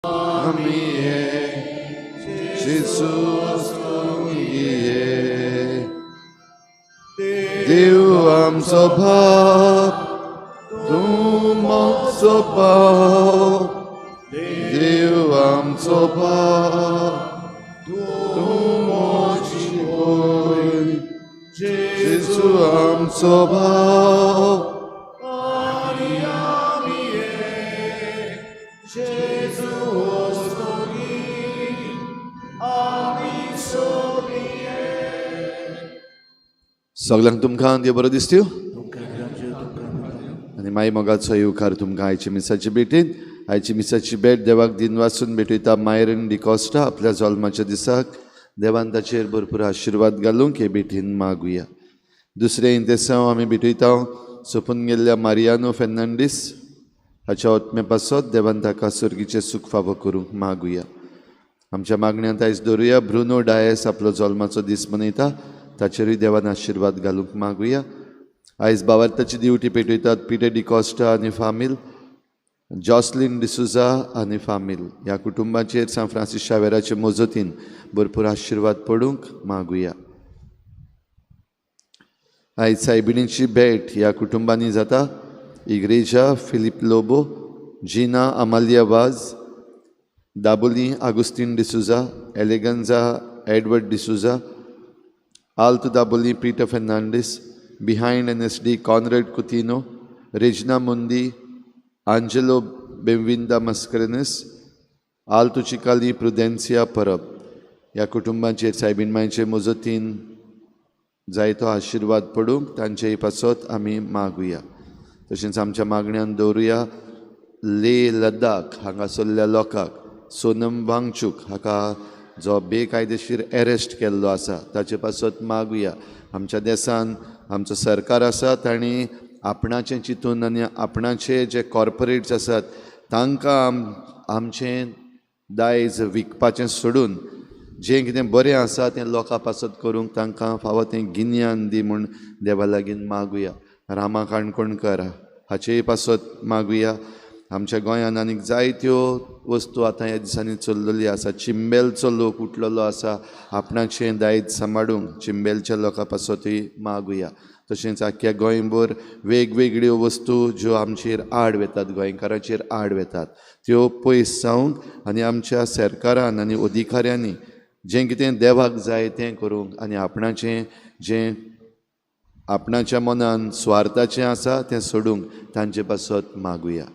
Amie, Jesus Tungye, Dev amso bhak, Tu mokso bhak, Dev amso bhak, Tu mochi boy, Jesus amso bhak. सगळ्यांक तुमकां देव बरो दिसत्यो आनी मागीर मोगाचो येवकार तुमकां आयचे मिसाची भेटीन. आयची मिसाची भेट देवाक दिन वाचून भेटयता मायरन डिकॉस्टा आपल्या जल्माच्या दिसाक. देवान ताचेर भरपूर आशिर्वाद घालूंक हे भेटीन मागुया. दुसरे इंतेसांव आमी भेटयता सोपून गेल्ल्या मारियानो फेर्नांडीस हाच्या आत्मे पासत देवान ताका सर्गीचे सुख फावो करूंक मागुया. आमच्या मागण्यांत आयज दवरुया ब्रुनो डायस आपलो जल्माचो दीस मनयता, ताचेरूय देवान आशिर्वाद घालूंक मागुया. आयज भावार्थाची दिवटी पेटयतात पिटर डिकॉस्टा आनी फामील, जॉसलिन डिसुजा आनी फामील. ह्या कुटुंबाचेर सान फ्रांसीस शावेराचे मोजतीन भरपूर आशिर्वाद पडूंक मागुया. आयज सायबिणीची भेट ह्या कुटुंबांनी जाता. Igreja Philip Lobo, Gina Amalia Vaz, Daboli Augustine D'Souza, Eleganza Edward D'Souza, Alto Daboli Peter Fernandes, behind NSD Conrad Coutinho, Regina Mundi, Angelo Benvinda Mascarenes, Alto Chicali Prudencia Parab. ह्या कुटुंबाचेर सायबीण मायचे मोजतीन जायतो आशिर्वाद पडूंक तांचे पासत आमी मागुया. तशेंच आमच्या मागण्यांत दवरुया ले लद्दाख हांगासरल्या लोकांक सोनम वांगचूक हाका जो बेकायदेशीर अरेस्ट केल्लो आसा ताचे पासत मागुया. आमच्या देशान आमचो सरकार आसा तांणी आपणाचें चिंतून आनी आपणाचे जे कॉर्पोरेट्स आसात तांकां आमचें दायज विकपाचें सोडून जें कितें बरें आसा तें लोकां पासत करूंक तांकां फावो तें गिन्यान दी म्हूण देवा लागीं मागुया. रामा काणकोणकर हाचेय पासत मागुया. आमच्या गोंयांत आनीक जायत्यो वस्तू आतां ह्या दिसांनी चल्लेली आसा. चिंबेलचो लोक उठलेलो आसा, आपणाचें दायज सांबाळूंक चिंबेलच्या लोकां पासतूय मागुया. तशेंच आख्या गोंयभर वेगवेगळ्यो वस्तू ज्यो आमचेर आड वेतात, गोंयकारांचेर आड वेतात, त्यो पयस जावंक आनी आमच्या सरकारान आनी अधिकाऱ्यांनी जें कितें देवाक जाय तें करूंक आनी आपणाचें जें आपणाच्या मनान स्वार्थाचें आसा तें सोडूंक तांचे पासत मागुया.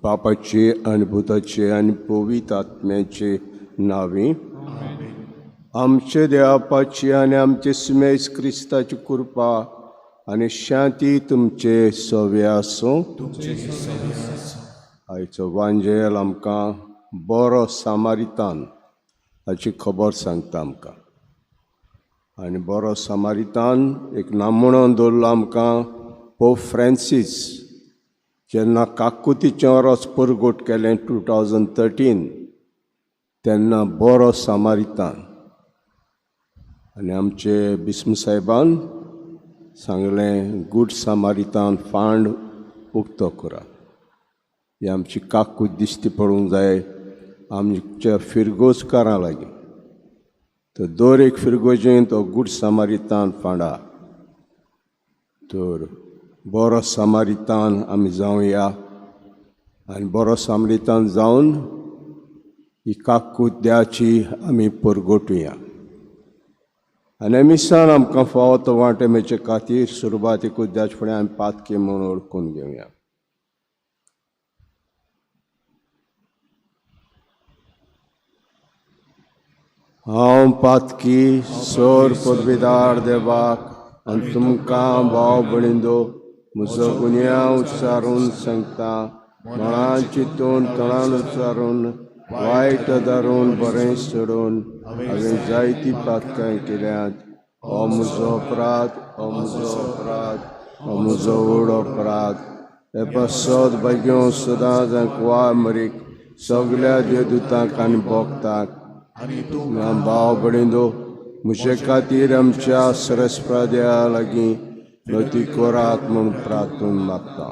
पापाचे आनी भुताचे आनी पवित्र आत्म्याचे नांवी आमचे देवापाची आनी आमचे सुमेश क्रिस्ताची कृपा आनी शांती तुमचे सवे आसूं. आयचो वांजेल आमकां बरो सामारितान हाची खबर सांगता आमकां. आनी बरो सामारितान एक नामणो दवरलो आमकां पोप फ्रांसीस जेन्ना काकुतीचें वरोस परगोट केलें 2013 तेन्ना बरो सामारितान. आनी आमचे बिस्म साहेबान सांगलें गूड सामारितान फांड उक्तो करा. ही आमची काकूत दिश्टी पडूंक जाय आमच्या फिरगोजकारां लागीं. तर दर एक फिरगोजेन तो गूड सामारितान फांडा. तर बरो सामारितान आमी जावया आनी बरो सामारितान जावन ही काकूत देवाची आमी परगोटुया. आनी मिसान आमकां फावो तो वांटेमेचे खातीर सुरवातेकूच देवाचे फुडें आमी पातकी म्हणून ओळखून घेवया. हांव पातकी सोर पदवीदार देवाक आनी तुमकां भाव भयणींदो म्हजो गुन्यांव उच्चारून सांगता. मनान चिंतून तोंडान उच्चारून वायट धरून बरें सोडून हांवें जायती पातकां केल्यात. हो म्हजो अपराध, हो म्हजो अपराध, हो म्हजो व्हड अपराध. हे पासत बेगीन सदांच वाय मरीक सगल्या देवदूतांक आनी भोगतांक भाव भयणींनो, म्हजे खातीर आमच्या सरस्प्राद्या लागीं नती कोरात म्हूण प्रार्थून मागता.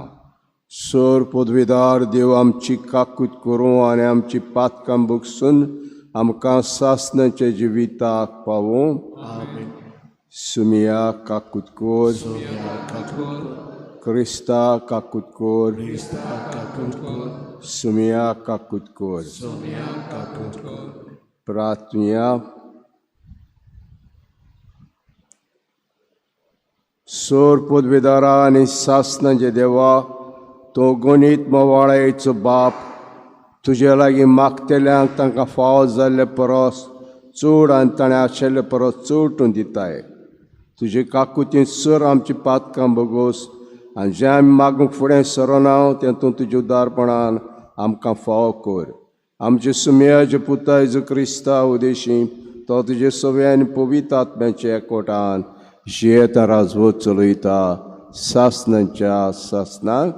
सोर पदवीदार देव आमची काकूट करूं आनी आमची पातकां भोगसून आमकां सासणाचे जिविताक पावूं. सुमिया काकूट कोर, क्रिस्ता काकूट कोर, सुमिया काकूट कोर. प्रार्थुया. सोर पदवीदारा आनी सासणाचे देवा, तो गणित मोवाळेचो बाप, तुजे लागीं मागतेल्यांक तांकां फाव जाल्ले परस चड आनी ताणें आशिल्ले परस चड तूं दिताय. तुजे काकुतीन सर आमची पातकां भोगोस आनी जें आमी मागूंक फुडें सरोना तें तूं तुज्या उदारपणान आमकां फाव कर. आमचे सुमयाचे पुता जेजू क्रिस्ता उदेशी तो तुजे सवे आनी पवित्र आत्म्याचे एकवटान जियेता राजवत चलयता सासणांच्या सासणाक.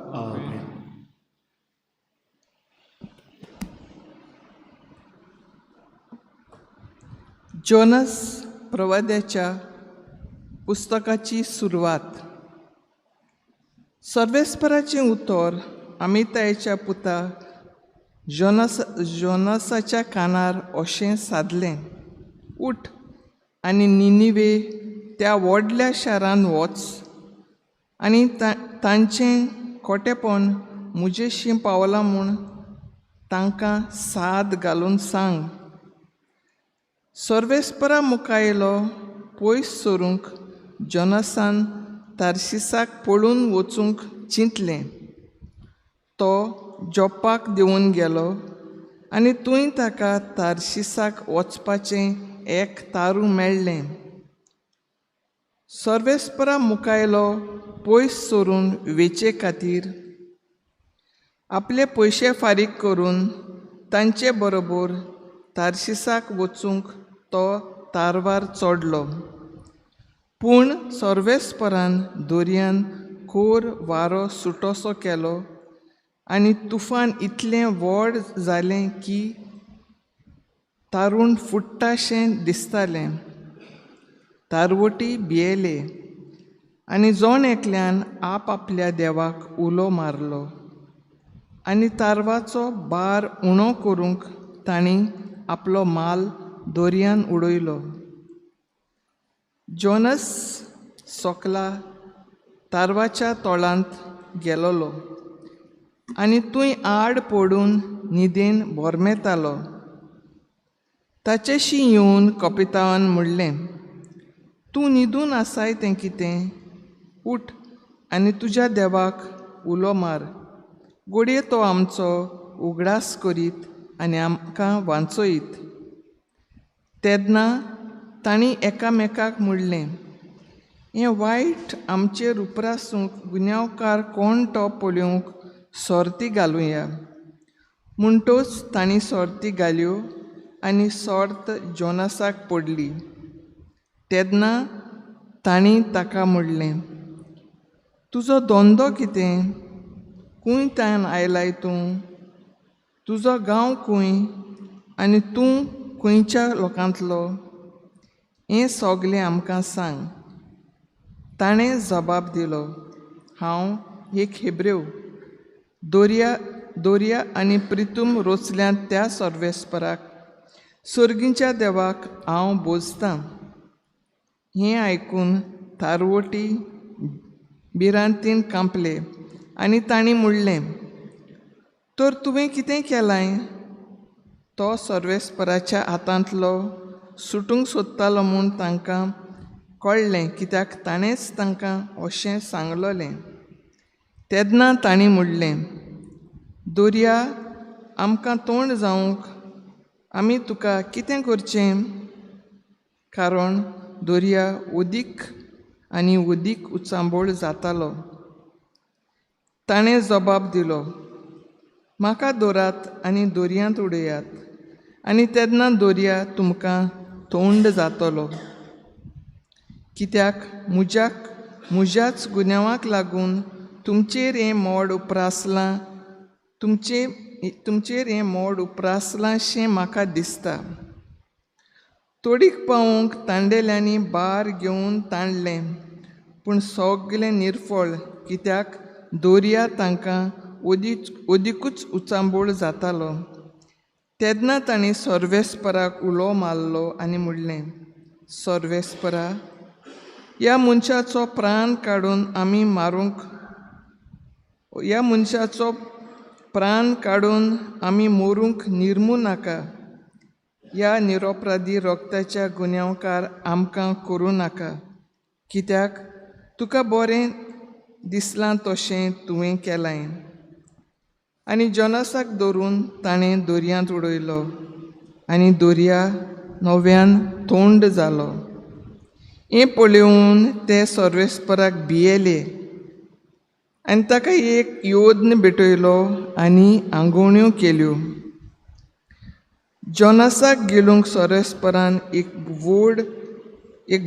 जोनस प्रवाद्याच्या पुस्तकाची सुरवात. सर्वेस्पराचें उतर अमितायाच्या पुता जोनसाच्या कानार अशें सादलें, उठ आनी निनिवे त्या व्हडल्या शारान वच आनी तांचें खोटेपण म्हजेशी पावलां म्हूण तांकां साद घालून सांग. सर्वेस्परा मुखायलो पयस सरूंक जोनसान तार्शिसाक पळून वचूंक चिंतलें. तो जोप्पाक देंवून गेलो आनी थंय ताका तार्शिसाक वचपाचें एक तारू मेळ्ळें. सर्वेस्परा मुखायलो पयस सरून वेचे खातीर आपले पयशे फारीक करून तांचे बरोबर तार्शिसाक वचूंक तो तारवार चडलो. पूण सर्वेस्परान दर्यान खोर वारो सुटोसो केलो आनी तुफान इतलें व्हड जालें की तारून फुट्टाशें दिसतालें. तारवटी भियेले आनी जोण एकल्यान आपल्या देवाक उलो मारलो आनी तारवाचो भार उणो करूंक तांणी आपलो माल दर्यान उडयलो. जोनस सोकला तारवाच्या तोळांत गेलोलो आनी थंय आड पडून न्हिदेन बोरमेतालो. ताचेशी येवन कपितान म्हणलें, तूं न्हिदून आसाय तें कितें? उठ आनी तुज्या देवाक उलो मार. घडये तो आमचो उगडास करीत आनी आमकां वांचयत. तेन्ना तांणी एकामेकाक म्हणलें, हें वायट आमचेर उपरासूंक गुन्यांवकार कोण तो पळोवंक सोरती घालुया. म्हणटोच तांणी सोरती घाल्यो आनी सोर्त जोनसाक पडली. तेन्ना तांणी ताका म्हणलें, तुजो धंदो कितें? खूंय त्यान आयलाय तूं? तुजो गांव खूंय आनी तूं खंयच्या लोकांतलो? हें सोगलें आमकां सांग. ताणें जबाब दिलो, हांव एक हेब्रेव. दोर्या आनी प्रितूम रोचल्यांत त्या सर्वेस्पराक सर्गीच्या देवाक हांव बोजतां. हें आयकून तारवटी भिरांतीन कांपले आनी तांणी म्हणलें, तर तुवें कितें केलाय? तो सर्वेस्पराच्या हातांतलो सुटूंक सोदतालो म्हूण तांकां कळ्ळें, कित्याक ताणेंच तांकां अशें सांगलोलें. तेन्ना तांणी म्हणलें, दोर्या, आमकां तोंड जावंक आमी तुका कितें करचें? कारण दोर्या उदीक आनी उदीक उचांबळ जातालो. ताणें जबाब दिलो, म्हाका धरात आनी दोर्यांत उडयात आनी तेन्ना दोर्या तुमकां थोंड जातलो. कित्याक म्हज्याच गुन्यांवाक लागून तुमचेर हें मोड उप्रासलां. तुमचे तुमचेर मोड उप्रासलांशें म्हाका दिसता. तोडीक पावूंक तांडेल्यांनी बार घेवन ताणलें, पूण सगलें निर्फळ, कित्याक दोर्या तांकां ओदीकूच उचांबूळ जातालो. तेन्ना तांणी सर्वेस्पराक उलो मारलो आनी म्हणलें, सर्वेस्परा, ह्या मनशाचो प्राण काडून आमी मोरूंक निर्मू नाका. ह्या निरपराधी रक्ताच्या गुन्यांवकार आमकां करूं नाका, कित्याक तुका बरें दिसलां तशें तुवें केलां. आनी जोनासाक धरून ताणें दोर्यांत उडयलो, आनी दोर्या नव्यान थोंड जालो. हें पळोवन ते सर्वेस्पराक भियेले आनी ताका एक योद्न भेटयलो आनी आंगवण्यो केल्यो. जोनासाक गेलूंक सर्वेस्परान एक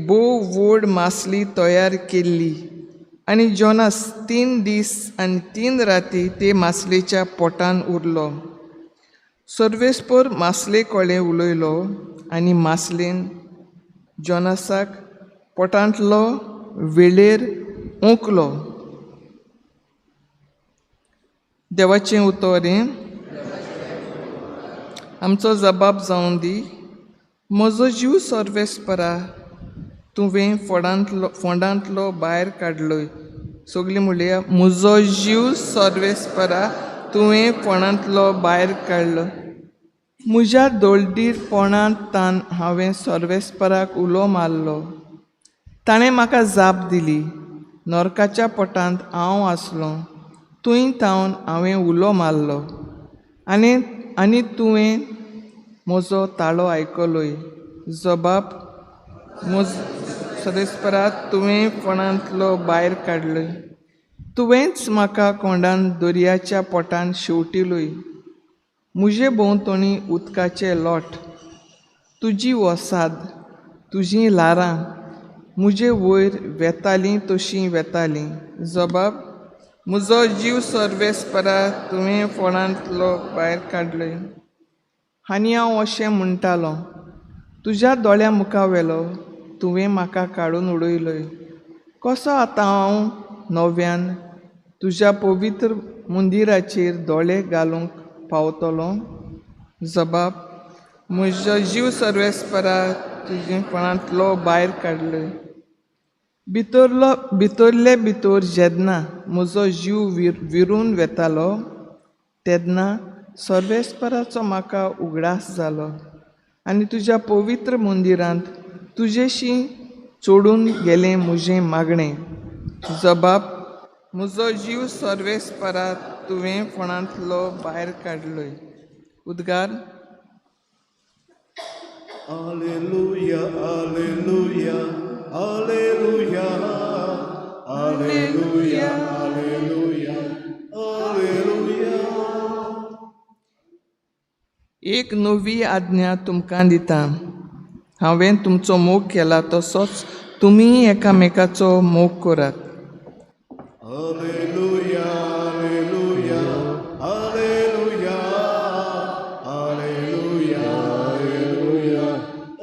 भोव व्हड मासली तयार केल्ली, आनी जोनास 3 दीस आनी 3 राती ते मासलेच्या पोटान उरलो. सर्वेस्पर मासले कोळे उलयलो आनी मासलेन जोनासाक पोटांतलो वेळेर ओंकलो. देवाचें उतर आमचो जबाब जावन दी. म्हजो जीव सर्वेस्परा, तुवें फोंडांतलो भायर काडलोय. सगळीं म्हणल्या, म्हजो जीव सर्वेस्परा, तुवें फोंडांतलो भायर काडलो. म्हज्या दोळदीरपणांतान हांवें सर्वेस्पराक उलो मारलो. ताणें म्हाका जाप दिली. नरकाच्या पोटांत हांव आसलों, थंय तावन हांवें उलो मारलो, आनी तुवें म्हजो ताळो आयकलोय. जबाब, सर्वेस्परा, तुवें फोंडांतलो भायर काडलोय. तुवेंच म्हाका कोंडान दोर्याच्या पोटान शेवटिलोय. म्हजे भोंवतणी उदकाचे लोट, तुजी वसाद, तुजीं ल्हारां म्हजे वयर वेतालीं तशीं वेतालीं. जबाब, म्हजो जीव सर्वेस्परा, तुवें फोंडांतलो भायर काडलोय. आनी हांव अशें म्हणटालों, तुज्या दोळ्या मुखा वेलो तुवें म्हाका काडून उडयलोय. कसो आतां हांव नव्यान तुज्या पवित्र मंदिराचेर दोळे घालूंक पावतलो? जबाब, म्हजो जीव सर्वेस्परा, तुजें फोंडांतलो भायर काडलोय. भितरले भितर जेन्ना म्हजो जीव विरून वेतालो, तेन्ना सर्वेस्पराचो म्हाका उगडास जालो, आनी तुज्या पवित्र मंदिरांत तुजेशी चोडून गेलें म्हजें मागणें. जबाब, म्हजो जीव सर्वेस्परा, तुवें फोंडांतलो भायर काडलोय. उद्गार. Alleluia, alleluia, alleluia, alleluia, alleluia, alleluia. एक नवी आज्ञा तुमकां दिता. हांवें तुमचो मोग केला तसोच तुमी एकामेकाचो मोग करात. Alleluia, alleluia, alleluia, alleluia, alleluia,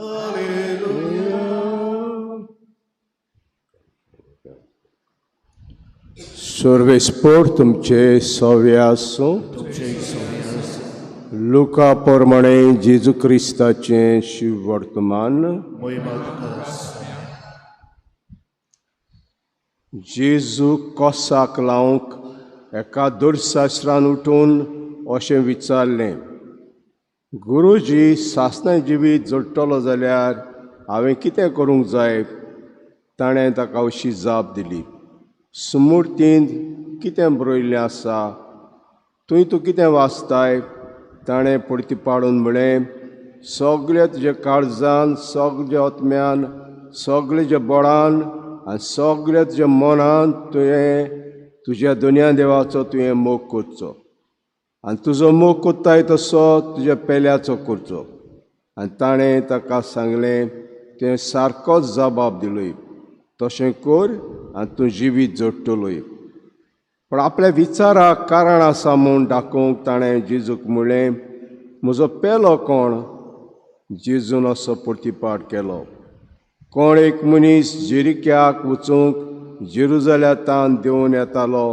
alleluia. सर्वेस्पर तुमचे सव्य आसूं. लुका प्रमाणे जेजू क्रिस्ताचें शिव वर्तमान. जेजू कोसाक लावंक एका दुर्शास्त्रान उठून अशें विचारलें, गुरुजी, सासणां जिवीत जोडटलो जाल्यार हांवें कितें करूंक जाय? ताणें ताका अशी जाप दिली, सुमूर्तींत कितें बरयल्लें आसा, थंय तूं कितें वाचताय? ताणें पडती पाडून म्हळें, सगळे तुजे काळजान, सगळे आत्म्यान, सगळे जे बळान आनी सगळे तुज्या मनान तुज्या दुनिया देवाचो तुवें मोग करचो, आनी तुजो मोग कोत्ताय तसो तुज्या पेल्याचो करचो. आनी ताणें ताका सांगलें, तें सारकोच जबाब दिलोय, तशें कर आनी तूं जिवीत जोडटलोय. पण आपल्या विचाराक कारण आसा म्हूण दाखोवंक ताणें जेजूक म्हणलें, म्हजो पेलो कोण? जेजून असो प्रतिपाद केलो, कोण एक मनीस जेरिक्याक वचूंक जेरुजल्यातान देंवन येतालो,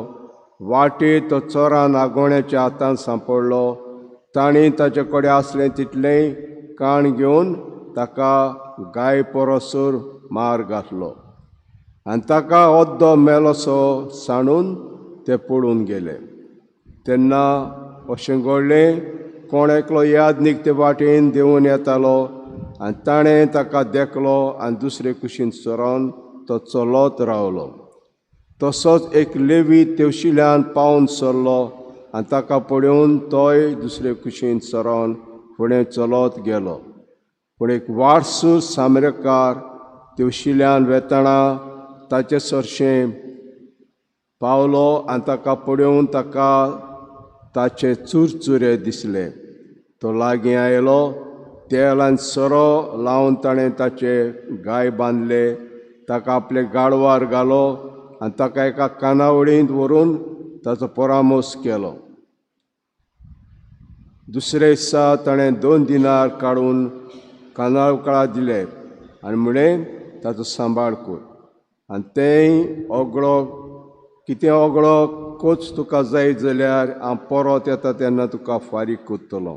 वाटेर तो चोरान आगोण्याच्या हातांत सांपडलो. ताणें ताचे कडेन आसलें तितलें काण घेवन ताका गाय परसर मार घातलो आनी ताका ओद्दो मेलोसो सांडून ते पडून गेले. तेन्ना अशें घडलें, कोण एकलो यादनीक ते वाटेन देंवन येतालो आनी ताणें ताका देखलो आनी दुसरे कुशीन सरोन तो चलत रावलो. तसोच एक लेवी तेवशिल्यान पावन सरलो आनी ताका पळोवन तोय दुसरे कुशीन सरोन फुडें चलत गेलो. पूण एक वारसूर सामरेकार तेवशिल्यान वेताना ताचे सरशें पावलो आनी ताका पळोवन ताका ताचे चुरचुरे दिसले. तो लागीं आयलो, तेल आनी सोरो लावन ताणें ताचे गाय बांदले, ताका आपले गाडवार घालो आनी ताका एका कानावळींत व्हरून ताचो परामोस केलो. दुसरे दिसा ताणें 2 दिनार काडून कानावळा दिले आनी म्हळें, ताचो सांबाळ कर आनी तेंय ओगळो कितें ओगळो कोच तुका जाय जाल्यार हांव परत येता तेन्ना तुका फारीक करतलो.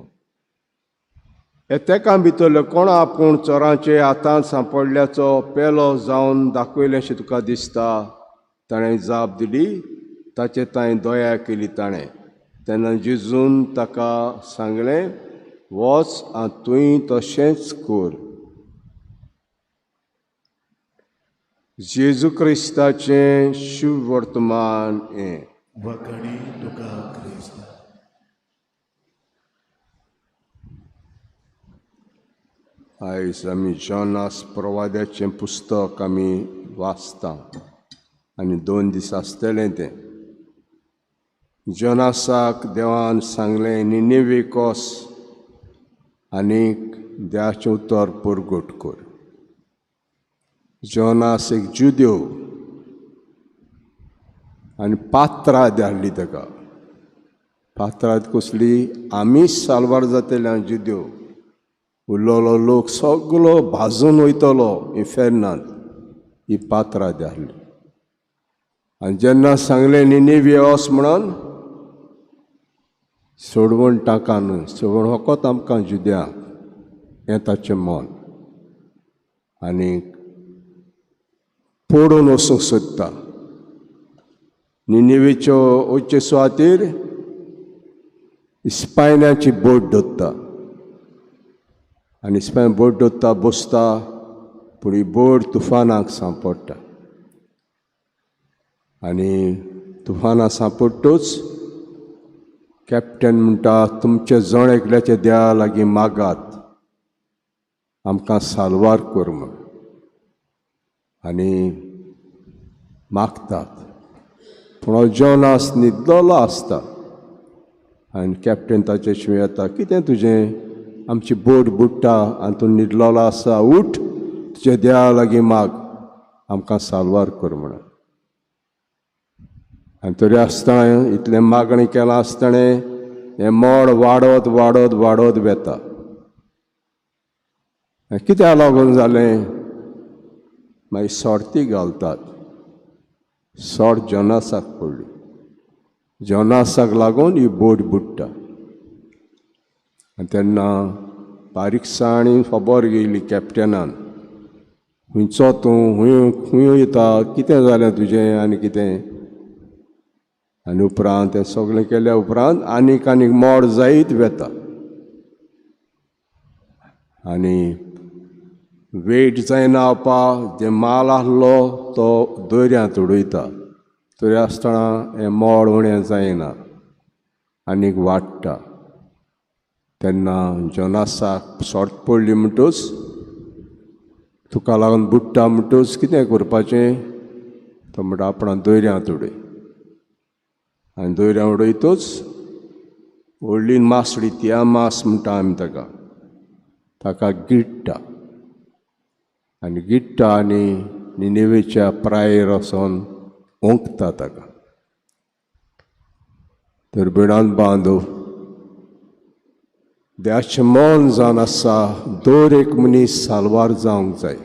हे तेका भितरले कोण आपूण चोरांचे हातांत सांपडल्याचो पेलो जावन दाखयलेशें तुका दिसता? ताणें जाप दिली, ताचे तांय दया केली ताणें. तेन्ना जेजून ताका सांगलें, वच आनी तुवें तशेंच कर. जेजू क्रिस्ताचें शुभ वर्तमान हें. वखणी तुका क्रिस्त. आयज आमी जोनास प्रवाद्याचें पुस्तक आमी वाचता आनी 2 दीस आसतलें तें. जोनासाक देवान सांगलें, निनेवेक वच आनीक देवाचें उतर परगट कर. जोनास एक जुदेव आनी पात्रां धाडली ताका. पात्रां कसली? आमीच साल्वार जातले जुदेव. उरलोलो लोक सगलो भाजून वयतलो इफेर्नांत. ही पात्रां धाडली. आनी जेन्ना सांगलें निनेवे वच म्हणून, सोडवण टाका न्हय, सोडवण फकत आमकां जुद्यांक, हें ताचें मन. आनीक पडून वचूंक सोदता. निनेवेच्यो वचचे सुवातेर इस्पायनाची बोट धरता आनी इस्पायन बोट धरता बसता, पूण ही बोट तुफानाक सांपडटा. आनी तुफानाक सांपडटूच कॅप्टन म्हणटा, तुमचे जण एकल्याचे देवा लागीं मागात, आमकां साल्वार कर म्हूण. आनी मागतात. पूण जोनास न्हिदलोलो आसता आनी कॅप्टन ताचे शिवाय येता, कितें तुजें? आमची बोट बुडटा आनी तूं न्हिदलोलो आसा, उठ, तुजे देवा लागीं माग, आमकां साल्वार कर म्हणून. आनी तरी आसतना इतलें मागणी केलां आसतणें हें मोड वाडत वाडत वाडत वेता. कित्याक लागून जालें? मागीर सोडती घालतात. सोड जोनासाक पडली. जोनासाक लागून ही बोट बुडटा. आनी तेन्ना बारीकसाणी खबर घेयली कॅप्टनान, खंयचो तूं, खंय येता, कितें जालें तुजें आनी कितें. आनी उपरांत तें सगळें केल्या उपरांत आनीक मोड जायत वेता. आनी वेट जायना वचपा जे माल आसलो तो दर्यांत उडयता. तरी आसतना हें मोड उणें जायना, आनीक वाडटा. तेन्ना जोनासाक सोड पडली म्हणटूच, तुका लागून बुडटा म्हणटूच कितें करपाचें? तो म्हणटा आपणाक दर्यांत उडय. आनी दर्यांत उडयतूच व्हडली मासडी, तियामास म्हणटा आमी ताका गिडटा. आनी गिडटा आनी निनेवेच्या प्रायेर वचोन ओंकता ताका. तर बिडान बांदू देवाचें मन जावन आसा दर एक मनीस साल्वार जावंक जाय.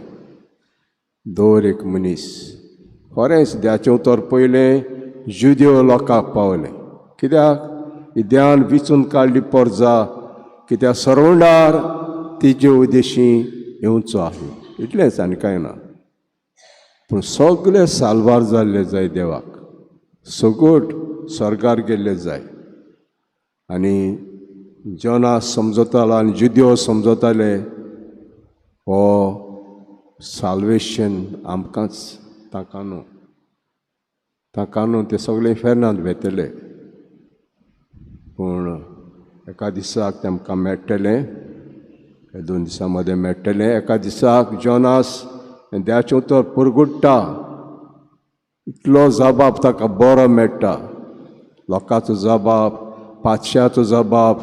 दर एक मनीस खरेंच देवाचें उतर पयलें जुद्यो लोकांक पावलें. कित्याक ही देवान विचून काडली परजा, कित्याक सरवंडार तिजे उद्देशी येवचो आसलो. इतलेंच आनी कांय ना. पूण सगळे साल्वार जाल्ले जाय देवाक. सगोट स्वर्गार गेल्ले जाय. आनी जोनास समजतालो आनी जुद्यो समजताले हो साल्वेशन आमकांच ताका न्हू ते सगळे फेरनांत वेतले. पूण एका दिसाक तेमकां मेळटलें, हे 2 दिसां मदें मेळटलें. एका दिसाक जोनास देवाचें उतर पुरगुट्टा, इतलो जबाब ताका बरो मेळटा. लोकांचो जबाब, पातशाचो जबाब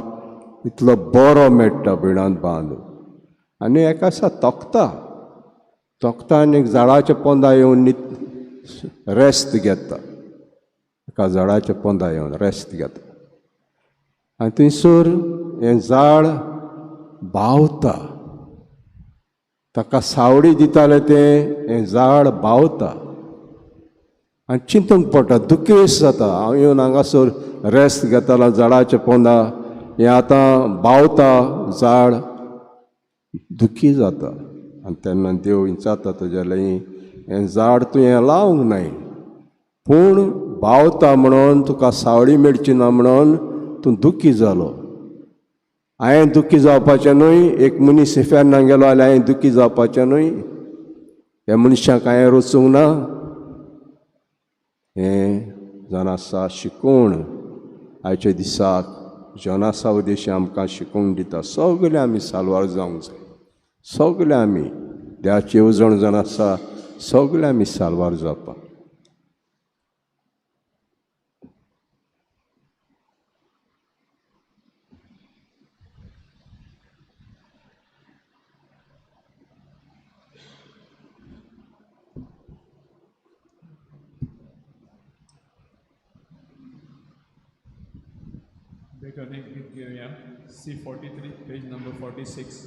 इतलो बरो मेळटा बिडांत बांदून. आनी एका दिसा तोखता आनी एक झाडाच्या पोंदा येवन रेस्ट घेता. एका झाडाच्या पोंदा येवन रेस्ट घेता. आनी थंयसर हें झाड भावता. ताका सावळी दिताले तें हें झाड भावता. आनी चिंतूंक पडटा, दुखेस जाता. हांव येवन हांगासर रेस्ट घेतालो झाडाच्या पोंदा, हें आतां भावता झाड, दुखी जाता. आनी तेन्ना देव विचारता तुज्याल्या हें झाड तुवें लावंक नाय, पूण भावता म्हणून तुका सावळी मेळची ना म्हणून तूं दुखी जालो. हांवें दुखी जावपाचें न्हय. एक मनीस फेरना गेलो जाल्यार हांवें दुखी जावपाचें न्हय. ह्या मनशाक हांवें रचूंक ना. हें जोनासा शिकवण आयच्या दिसाक जोनासा उद्देशी आमकां शिकोवन दिता. सगळे आमी साल्वार जावंक जाय. सगळे आमी देवाची येवजण जावन आसा, सगळे आमी साल्वार जावपाक. Recording git घेऊया. C43 page number 46.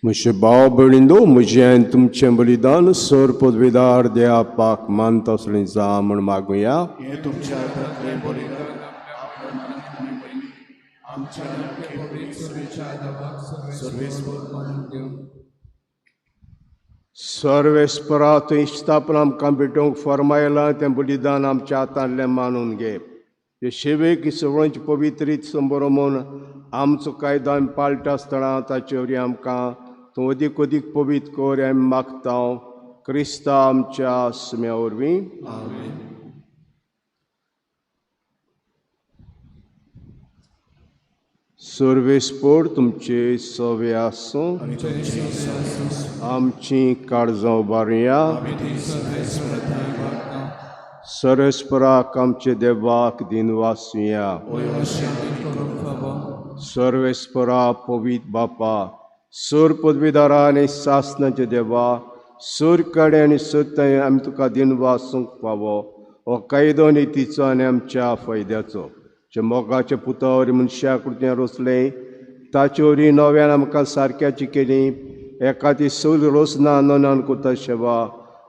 म्हजे भाव भयणींनो, म्हजें तुमचें बलिदान सर पदवीदार देवा पाक मानता असलें जा म्हण मागुया. हे तुमच्या तत्वे बलिदान आमच्या सर्वेस्वर मानून घेऊन सर्वेस्परा तूं इश्तापन आमकां भेटोवंक फरमायलां तें बलिदान आमच्या हातांतलें मानून घे. हे शेवेक सगळ्यांची पवित्रीत संबरमून आमचो कायदो आमी पाळटा आसतना ताचे वरवीं आमकां तूं अदीक अदीक पवित्र कर आमी मागता. क्रिस्ता आमच्या सुम्या वरवीं. सर्वेस्पर तुमचे सवे आसूं. आमची काळजां उबारुया. सर्वेस्पराक आमचे देवाक दिनवासुया. ओयशी आमी करूंक फावो सर्वेस्परा पवित्र बापा, सूर पदवीदारा आनी सासनाचे देवा, सूर कडे आनी सत्य आमी तुका दिनवासूंक फावो. हो कायदो नितीचो आनी आमच्या फायद्याचो. जे मोगाचे पुतोर मनशा कृत्यां रोसले, ताचे वरी नव्यान आमकां सारक्याची केली. एका ती सूल रोसना नोंदान कोता शेवा,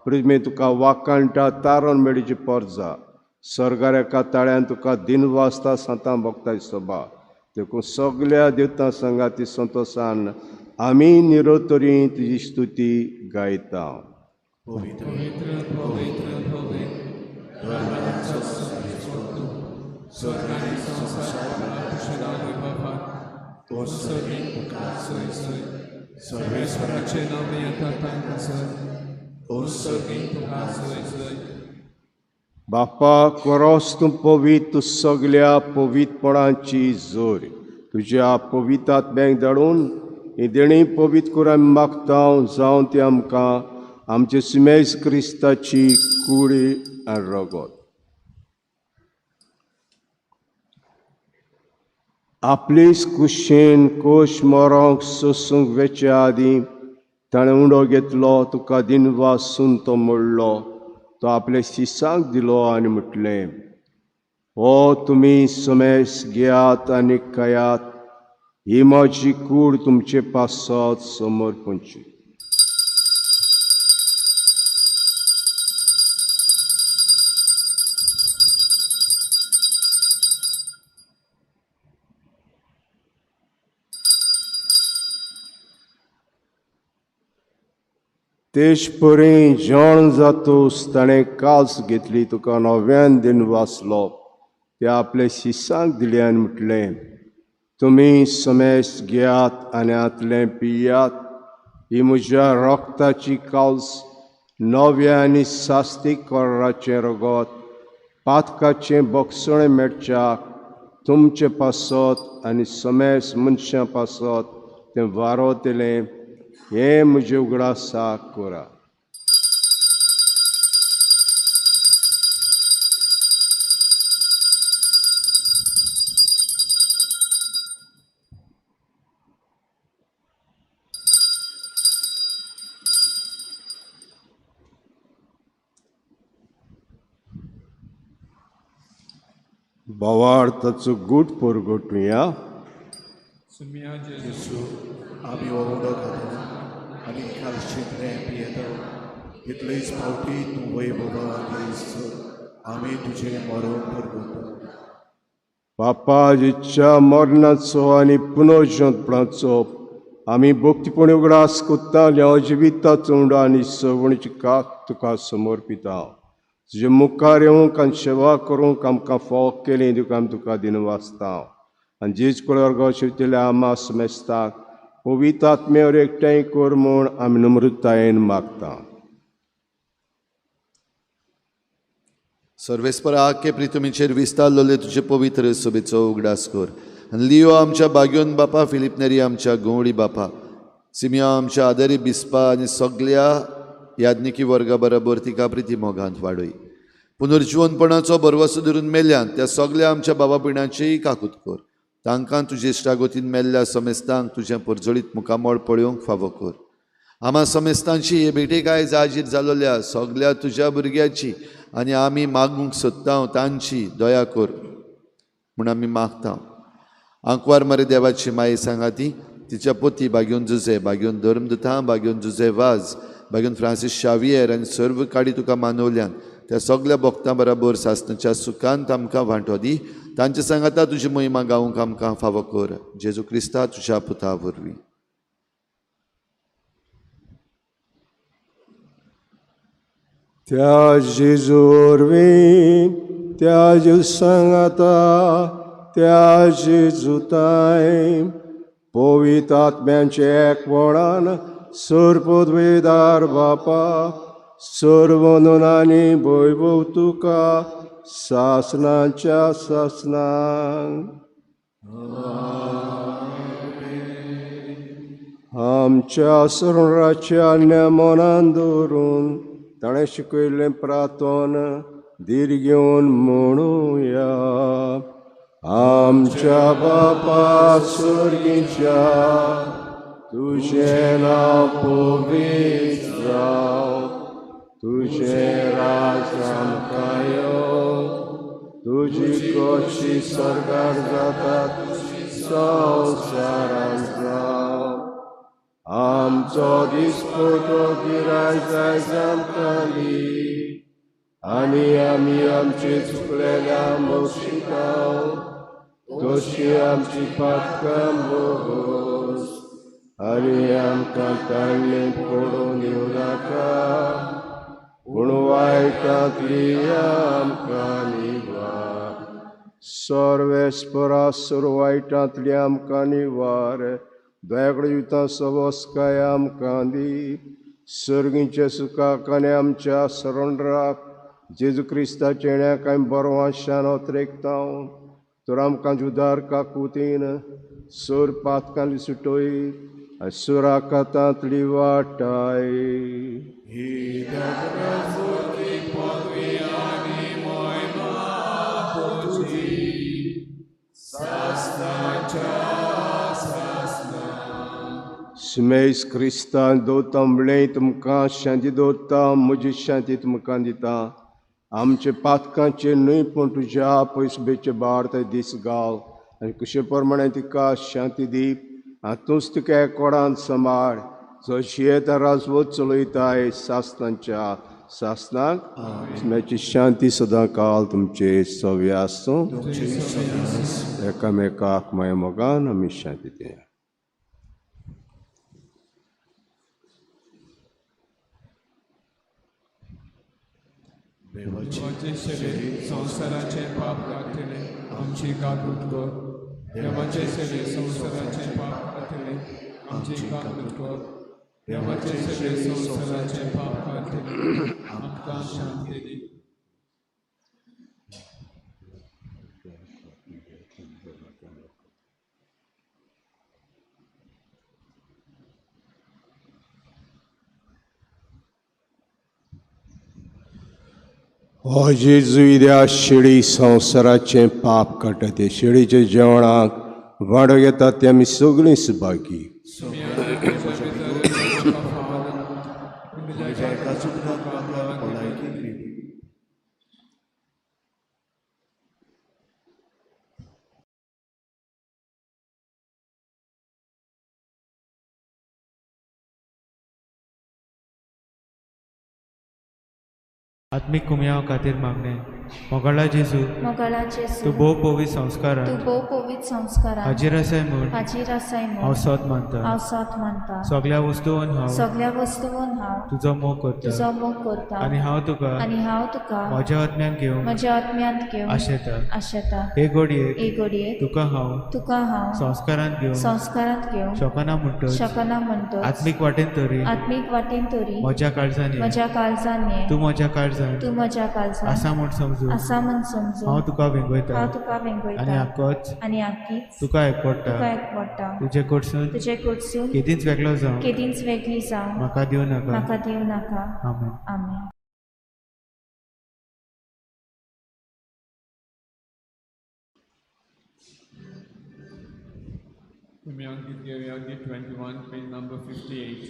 पृथ्वी तुका वाकाणटा तारण मेळीची पोरजा. सर्गार एका ताळ्यान तुका दिनवासता सांतां भोगताय सोबा. देखून सगळ्या देवतां संगाती संतोशान आमी निरोतरी तुजी स्तुती गायता. पवित्र पवित्र पवित्र धर्माचो सर्वेस्परतो स्वर्गानी संसार तुझे बाबा तो सगळी तुका सोय सोय सर्वेस्पराचे नाव येता तांकां सर तो सगळी तुका सोय सोय. बापा कोरोस तूं पवित्र, तूं सगळ्या पवित्रपणाची जोर. तुज्या पवित्र आत्म्याक धाडून ही देणी पवित्र करून आमी मागता. जावं ती आमकां आमचे सुमेज क्रिस्ताची कुडी आनी रगत. आपलीच कुशीन कोश मोरोंक सोसूंक वेच्या आदीं ताणें उंडो घेतलो. तुका दिनवासून तो मोडलो. तो आपल्या शिसांक दिलो आनी म्हटलें, हो तुमी समेस घेयात आनी खायात. ही म्हजी कूड तुमचे पासत समोर पोंची. तेश परी जेवण जातूस ताणें कास घेतली. तुका नव्यान दिन वाचलो. ते आपले शिसांक दिले आनी म्हटलें, तुमी समेस घेयात आनी आतलें पियात. ही म्हज्या रोगताची काल्स, नव्या आनी सास्तीक कराराचें रगत, पातकाचें बोगसणें मेळच्याक तुमचे पासत आनी समेस मनशां पासत तें वारोतेलें. हें म्हजे उगडासाक करा. बोवाळ ताचो गूट परगटुया. सुमिया जे येसू आमी हो उदो खातो आनी कालशीतलें पियेतो. इतलेच फावटी तूं वैभवाक येयस आमी तुजें मरण परगटतो. बापाजीच्या मरणाचो आनी पुनर्जन्मपणाचो आमी भक्तीपणी उगडास कोत्ता. जिविताचो उंडो आनी सवणीची काक तुका समर्पिता. तुजे मुखार येवंक आनी सेवा करूंक आमकां फावो केली देखून आमी तुका दिनवासता. आनी जेज कुळार शिवतिल्या आमा समेस्ताक पवित्र आत्म्यावर एकठांय कर म्हूण आमी नम्रतायेन मागता. सर्वेस्परा आख्खे प्रितुमीचेर विस्तारलोले तुजे पवित्र सोबेचो उगडास कर. आनी लियो आमच्या बाग्योन बापा, फिलिप नेरी आमच्या गोवडी बापा, सिमिया आमच्या आदारी बिस्पा आनी सगळ्या याज्ञिकी वर्गा बरोबर तिका प्रिती मोगांत वाडय. पुनर्जीवनपणाचो बरवसो धरून मेल्यांत त्या सगळ्या आमच्या बाबा भयणांचेय काकूत कर. तांकां तुजे इश्टागोतीन मेल्ल्या समेस्तांक तुजें परजळीत मुखामोळ पळोवंक फावो कर. आम्हा समेस्तांची हे भेटेक आयज हाजीर जालोल्या सगळ्या तुज्या भुरग्याची आनी आमी मागूंक सोदता तांची दया कर म्हूण आमी मागता. आंकवार मरे देवाची माये सांगाती, तिच्या पोती बाग्योन जुजे, बाग्योन धर्मदुतां, बाग्योन जुजे वाज, बाग्योन फ्रांसीस शावियर आनी सर्व काडी तुका मानवल्यान त्या सगळ्या भक्तां बरोबर सासणाच्या सुखांत आमकां वांटो दी. तांचे सांगाता तुजी महिमा गावूंक आमकां फावो कर. जेजू क्रिस्ता तुज्या पुता वरवीं. त्या जेजू वरवीं, त्या जेजू सांगाता, त्या जेजूताय पवित्र आत्म्याचे एकवणान सर्पद्वेदार बापा, सर्व नोनांनी वैभव तुका सासनाच्या सासनांक. आमच्या सरणाच्या नेमानान दवरून ताणें शिकयल्लें प्रार्थन धीर घेऊन म्हणूया. आमच्या बापा स्वर्गीच्या, तुझें नांव पवित्र जावं, तुझें राज आमकां येवं, तुजी कशी स्वर्गार जाता संवसारांत जावं. आमचो दिसपटो गिराय जायज आमकां दी, आनी आमी आमचे चुकलेल्या शिकाव, तशी आमची पातकां भोगोस, आनी आमकां ताळणेंत पडून येवं नाका, पूण वायटांतली आमकां निवार. सर्वेस्परासुर वायटांतली आमकां निवार, दयाकडे युतां सवस्काय आमकां दी. सर्गीच्या सुखाक आनी आमच्या सरोंडराक जेजू क्रिस्ताच्या येण्याक आमी बरो शानो त्रेकतां. तर आमकां जुदार काकुतीन सोर पातकांतली सुटोय, सुराकातांतली वाटाय. स्मेस क्रिस्तान दोता म्हणलें तुमकां शांती दोता, म्हजी शांती तुमकां दिता. आमचे पातकांचे न्हय पूण तुज्या पयसुबेचे बार ते दीस घाल, आनी कुशे प्रमाणे तिका शांती दी. हातूंच तुका एकोडांत सांबाळ, जशी येता राजवत चलयताय सासनांच्या सासनाक. स्मेची शांती सदां काल तुमचे सव्य आसूं. एकामेकाक माय मोगान आमी शांती दिया. देवाचे शरीर संसाराचे पाप काढले, आमची काकूट कर. देवाचे शरीर संसाराचे पाप काढले, आमची काकूट कर. देवाचे शरीर संसाराचे पाप काढले, आमकां शांती दी. हो जेजू इद्या शिडी संवसाराचें पाप काडटा ते शिडीच्या जेवणाक वाडो घेतात ते आमी सगळीं सुभागी. आत्मिक कुमयां खातीर मागणे. मोगाळा जेजू, तूं भोव पवित्र संस्कारान हाजीर आसाय म्हूण हांव सत मानता. सगळ्या वस्तूंत हांव तुजो मोग करता, आनी हांव तुका म्हज्या आत्म्यांत घेवन आशेता. हे घडयेक तुका हांव संस्कारांत घेवन शकना म्हणटच आत्मीक वाटेन तरी म्हज्या काळजांनी तूं म्हज्या काळजांत आसा म्हूण समजू. हांव तुका वेंगयता आनी आख्खीच तुका एकवडटा. तुजे कडसून केदींच वेगळी जावं म्हाका दिवं नाका. आमेन. Git 21, page number 58.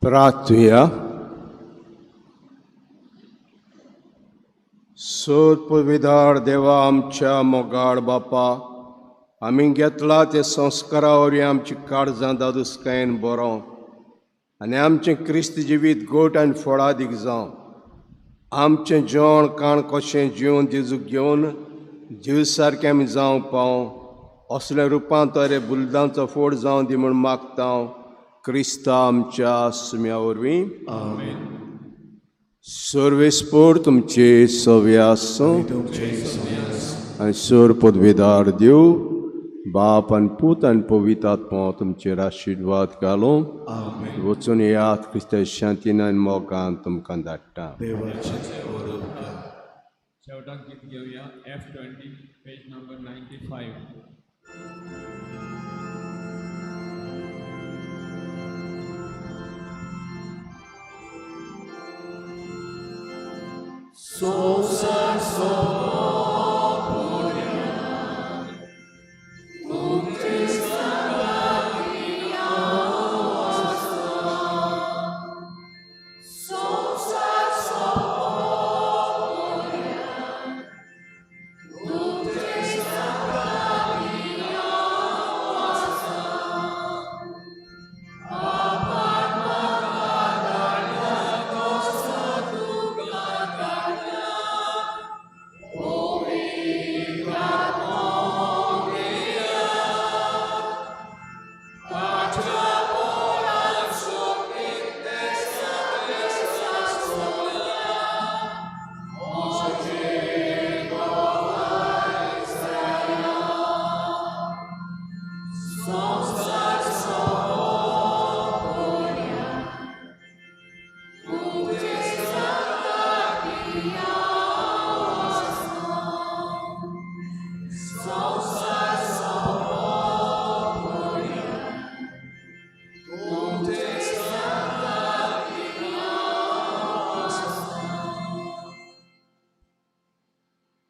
प्रार्थूया. सोदपविधार देवा आमच्या मोगाळ बापा, आमी घेतला ते संस्कारा वरवीं आमची काळजां दादूसकायेन बरो आनी आमचें क्रिस्त जिवीत गोट आनी फळादीक जावं. आमचें जेवण काण कशें जेवन जेजूक घेवन जीव सारकें आमी जावं पावं असल्या रुपांतर हे बुलदांचो फोड जावं दी म्हूण मागता हांव क्रिस्ता आमच्या सुम्या वरवीं. सर्वेस्पोर तुमचे सव्यास आनी सोर पदवेदार देव बाप आनी पूत आनी पवित्र आत्मा तुमचेर आशिर्वाद घालूं. वचून येयात क्रिस्ताच्या शांतीन आनी मोगान तुमकां धाडटा. शेवटाक गीत घेवया F20 page number 95. So sad, so